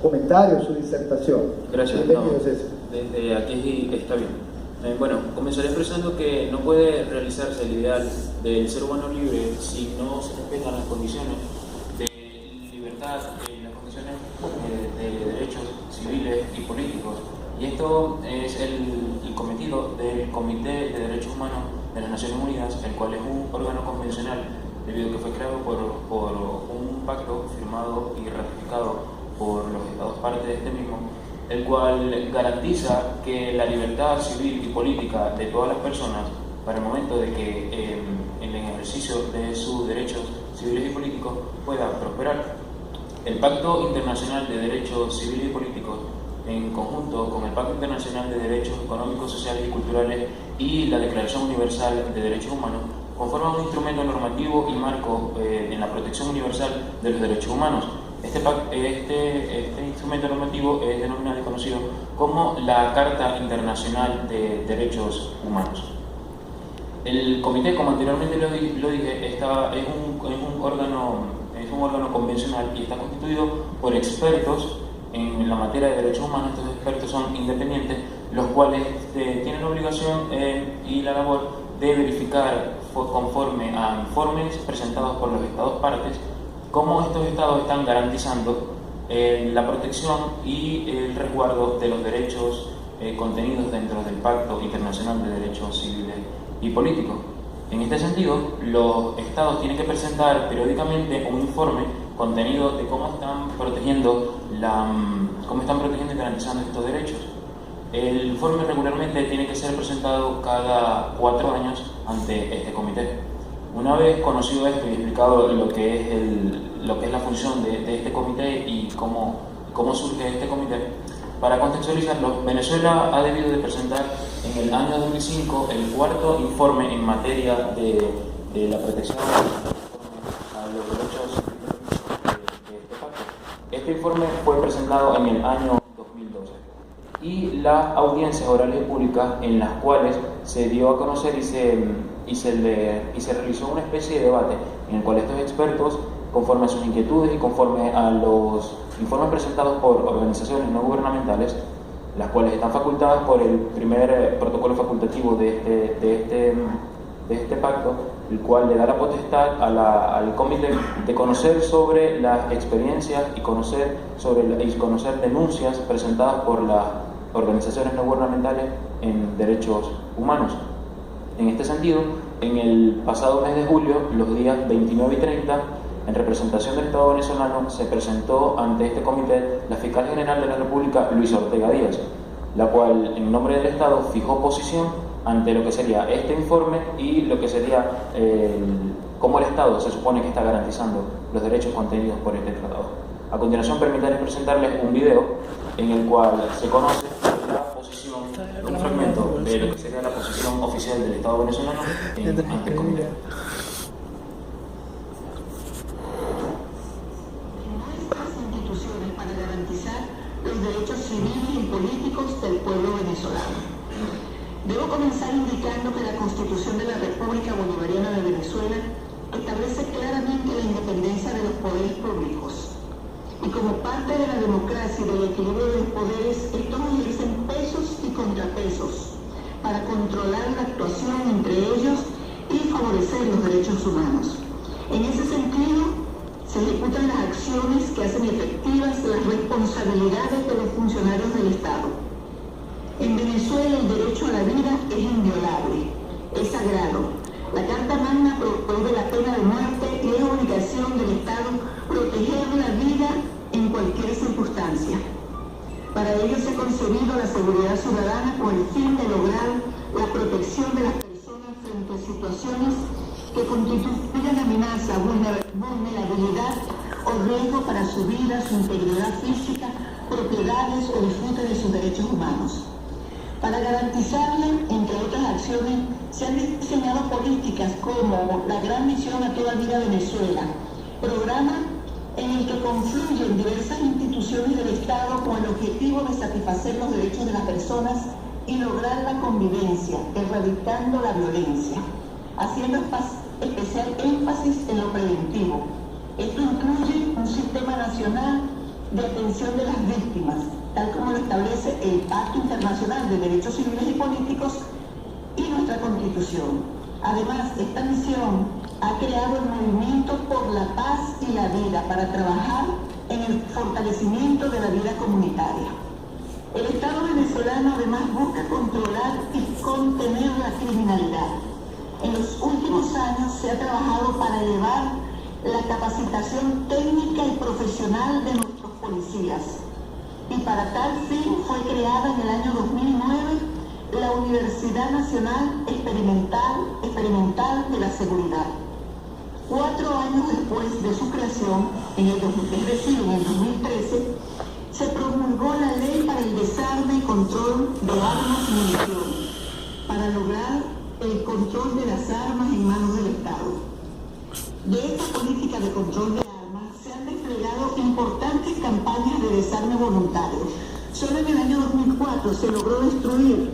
comentario, su disertación. Gracias. Bienvenido, César. Desde aquí está bien. Bueno, comenzaré expresando que no puede realizarse el ideal del ser humano libre si no se respetan las condiciones de libertad, las condiciones de derechos civiles y políticos. Y esto es el cometido del Comité de Derechos Humanos de las Naciones Unidas, el cual es un órgano convencional debido a que fue creado por un pacto firmado y ratificado por los Estados partes de este mismo, el cual garantiza que la libertad civil y política de todas las personas para el momento de que en el ejercicio de sus derechos civiles y políticos pueda prosperar. El Pacto Internacional de Derechos Civiles y Políticos, en conjunto con el Pacto Internacional de Derechos Económicos, Sociales y Culturales y la Declaración Universal de Derechos Humanos, conforman un instrumento normativo y marco en la protección universal de los derechos humanos. Este instrumento normativo es denominado y conocido como la Carta Internacional de Derechos Humanos. El comité, como anteriormente lo dije, es un órgano convencional y está constituido por expertos en la materia de derechos humanos. Estos expertos son independientes, los cuales tienen la obligación y la labor de verificar conforme a informes presentados por los Estados partes cómo estos estados están garantizando la protección y el resguardo de los derechos contenidos dentro del Pacto Internacional de Derechos Civiles y Políticos. En este sentido, los estados tienen que presentar periódicamente un informe contenido de cómo están protegiendo y garantizando estos derechos. El informe regularmente tiene que ser presentado cada 4 años ante este comité. Una vez conocido esto y explicado lo que es la función de este comité y cómo surge este comité, para contextualizarlo, Venezuela ha debido de presentar en el año 2005 el 4º informe en materia de la protección a los derechos de este pacto. Este informe fue presentado en el año 2012 y las audiencias orales y públicas en las cuales se dio a conocer y se realizó una especie de debate en el cual estos expertos, conforme a sus inquietudes y conforme a los informes presentados por organizaciones no gubernamentales, las cuales están facultadas por el primer protocolo facultativo de este pacto, el cual le da la potestad al comité de conocer sobre las experiencias y conocer denuncias presentadas por las organizaciones no gubernamentales en derechos humanos. En este sentido, en el pasado mes de julio, los días 29 y 30, en representación del Estado venezolano, se presentó ante este comité la fiscal general de la República, Luisa Ortega Díaz, la cual, en nombre del Estado, fijó posición ante lo que sería este informe y lo que sería cómo el Estado se supone que está garantizando los derechos contenidos por este tratado. A continuación, permítanme presentarles un video en el cual se conoce la posición, un fragmento de lo que sería la posición oficial del Estado venezolano ante el comité. Los derechos civiles y políticos del pueblo venezolano. Debo comenzar indicando que la Constitución de la República Bolivariana de Venezuela establece claramente la independencia de los poderes públicos. Y como parte de la democracia y del equilibrio de los poderes, estos ejercen pesos y contrapesos para controlar la actuación entre ellos y favorecer los derechos humanos. En ese sentido, se ejecutan las acciones que hacen efectivas las responsabilidades de los funcionarios del Estado. En Venezuela el derecho a la vida es inviolable, es sagrado. La Carta Magna prohíbe la pena de muerte y es obligación del Estado proteger la vida en cualquier circunstancia. Para ello se ha concebido la seguridad ciudadana con el fin de lograr la protección de las personas frente a situaciones que constituyan amenaza, vulnerabilidad o riesgo para su vida, su integridad física, propiedades o disfrute de sus derechos humanos. Para garantizarle, entre otras acciones, se han diseñado políticas como la Gran Misión a Toda Vida Venezuela, programa en el que confluyen diversas instituciones del Estado con el objetivo de satisfacer los derechos de las personas y lograr la convivencia, erradicando la violencia, haciendo especial énfasis en lo preventivo. Esto incluye un sistema nacional de atención de las víctimas, tal como lo establece el Pacto Internacional de Derechos Civiles y Políticos y nuestra Constitución. Además, esta misión ha creado el Movimiento por la Paz y la Vida para trabajar en el fortalecimiento de la vida comunitaria. El Estado venezolano además busca controlar y contener la criminalidad. En los últimos años se ha trabajado para elevar la capacitación técnica y profesional de nuestros policías. Y para tal fin fue creada en el año 2009 la Universidad Nacional Experimental de la Seguridad. 4 años después de su creación, en el 2013, se promulgó la Ley para el Desarme y Control de Armas y Municiones, para lograr el control de las armas en manos del Estado. De esta política de control de armas se han desplegado importantes campañas de desarme voluntario. Solo en el año 2004 se logró destruir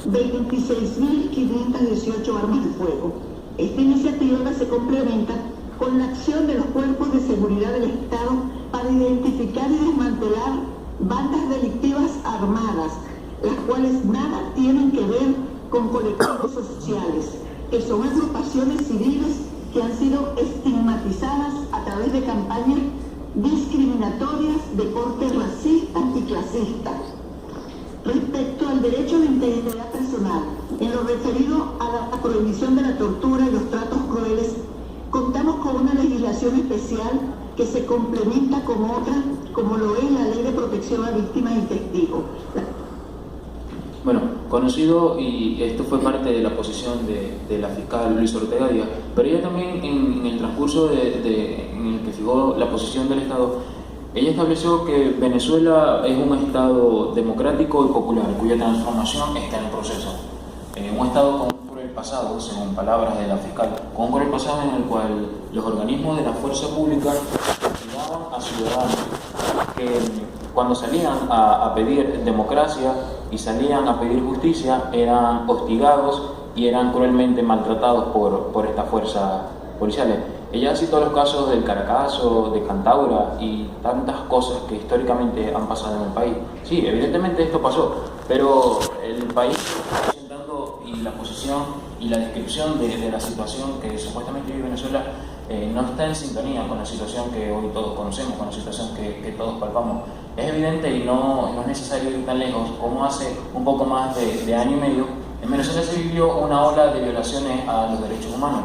26.518 armas de fuego. Esta iniciativa se complementa con la acción de los cuerpos de seguridad del Estado para identificar y desmantelar bandas delictivas armadas, las cuales nada tienen que ver con colectivos sociales, que son agrupaciones civiles que han sido estigmatizadas a través de campañas discriminatorias de corte racista y clasista. Respecto al derecho de integridad personal, en lo referido a la prohibición de la tortura y los tratos crueles, contamos con una legislación especial que se complementa con otra, como lo es la Ley de Protección a Víctimas y Testigos. Bueno, conocido, y esto fue parte de la posición de la fiscal Luis Ortega Díaz, pero ella también en el transcurso en el que fijó la posición del Estado, ella estableció que Venezuela es un Estado democrático y popular, cuya transformación está en proceso. Un Estado con un cruel pasado, según palabras de la fiscal, con un cruel pasado en el cual los organismos de la fuerza pública castigaban a ciudadanos que cuando salían a pedir democracia y salían a pedir justicia eran hostigados y eran cruelmente maltratados por estas fuerzas policiales. Ella citó los casos del Caracazo, de Cantaura y tantas cosas que históricamente han pasado en el país. Sí, evidentemente esto pasó, pero el país está presentando, y la posición y la descripción de la situación que supuestamente vive Venezuela no está en sintonía con la situación que hoy todos conocemos, con la situación que todos palpamos. Es evidente y no es necesario ir tan lejos como hace un poco más de año y medio en Venezuela se vivió una ola de violaciones a los derechos humanos.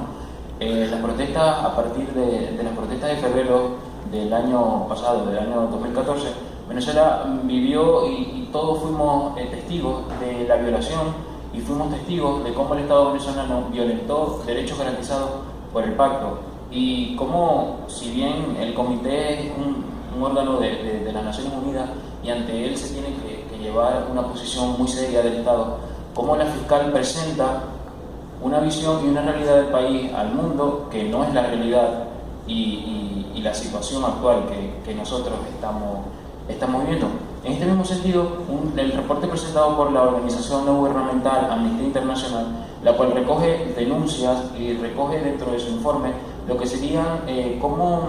Las protestas, a partir de las protestas de febrero del año pasado, del año 2014, Venezuela vivió y todos fuimos testigos de la violación y fuimos testigos de cómo el Estado venezolano violentó derechos garantizados por el pacto y cómo, si bien el comité es un órgano de las Naciones Unidas y ante él se tiene que llevar una posición muy seria del Estado, cómo la fiscal presenta una visión y una realidad del país al mundo que no es la realidad y la situación actual que nosotros estamos viviendo. En este mismo sentido, el reporte presentado por la organización no gubernamental Amnistía Internacional, la cual recoge denuncias y recoge dentro de su informe lo que serían cómo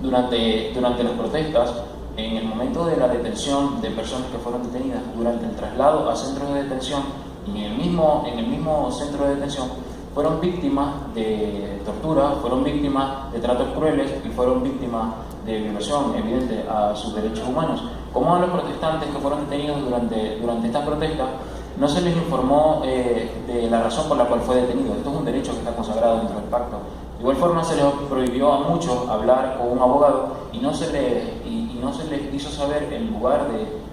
durante las protestas, en el momento de la detención de personas que fueron detenidas, durante el traslado a centros de detención y en el mismo centro de detención, fueron víctimas de tortura, fueron víctimas de tratos crueles y fueron víctimas de violación evidente a sus derechos humanos. Como a los protestantes que fueron detenidos durante estas protestas, no se les informó de la razón por la cual fue detenido. Esto es un derecho que está consagrado dentro del pacto. De igual forma se les prohibió a muchos hablar con un abogado y no se les hizo saber el lugar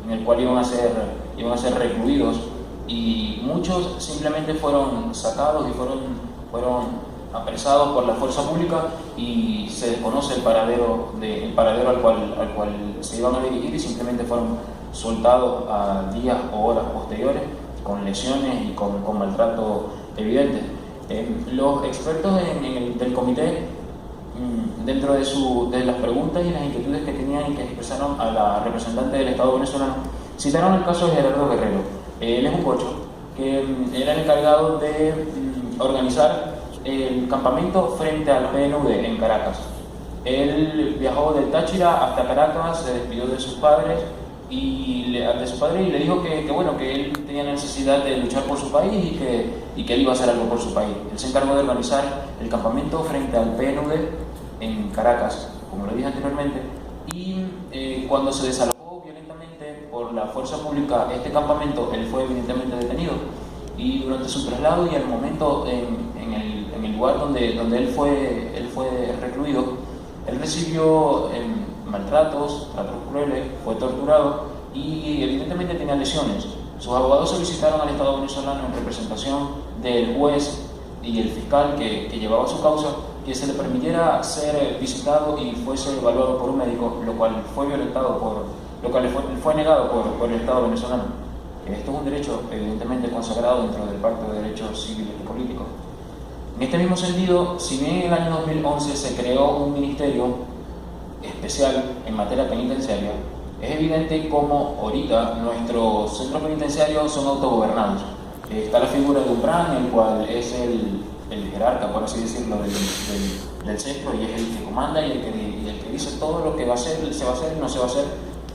en el cual iban a ser recluidos, y muchos simplemente fueron sacados y fueron apresados por la fuerza pública y se desconoce el paradero al cual se iban a dirigir y simplemente fueron soltados a días o horas posteriores con lesiones y con maltrato evidente. Los expertos del comité, dentro de las preguntas y las inquietudes que tenían y que expresaron a la representante del Estado venezolano, citaron el caso de Gerardo Guerrero. Él es un cocho que era el encargado de organizar el campamento frente al PNUD en Caracas. Él viajó del Táchira hasta Caracas, se despidió de sus padres y le dijo que bueno, que él tenía necesidad de luchar por su país y que él iba a hacer algo por su país. Él se encargó de organizar el campamento frente al PNUD en Caracas, como lo dije anteriormente, y cuando se desalojó violentamente por la fuerza pública este campamento, él fue evidentemente detenido, y durante su traslado y al momento en el lugar donde él fue recluido, él recibió maltratos, tratos crueles, fue torturado y evidentemente tenía lesiones. Sus abogados solicitaron al Estado venezolano, en representación del juez y el fiscal que llevaba su causa, que se le permitiera ser visitado y fuese evaluado por un médico, lo cual fue negado por el Estado venezolano. Esto es un derecho evidentemente consagrado dentro del Pacto de Derechos Civiles y Políticos. En este mismo sentido, si bien en el año 2011 se creó un ministerio especial en materia penitenciaria, es evidente cómo ahorita nuestros centros penitenciarios son autogobernados. Está la figura de un PRAN, el cual es el jerarca, por así decirlo, del centro, y es el que comanda y el que dice todo lo que va a hacer, se va a hacer y no se va a hacer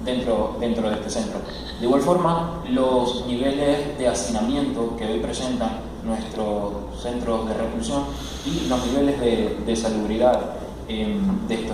dentro de este centro. De igual forma, los niveles de hacinamiento que hoy presentan nuestros centros de reclusión y los niveles de salubridad de estos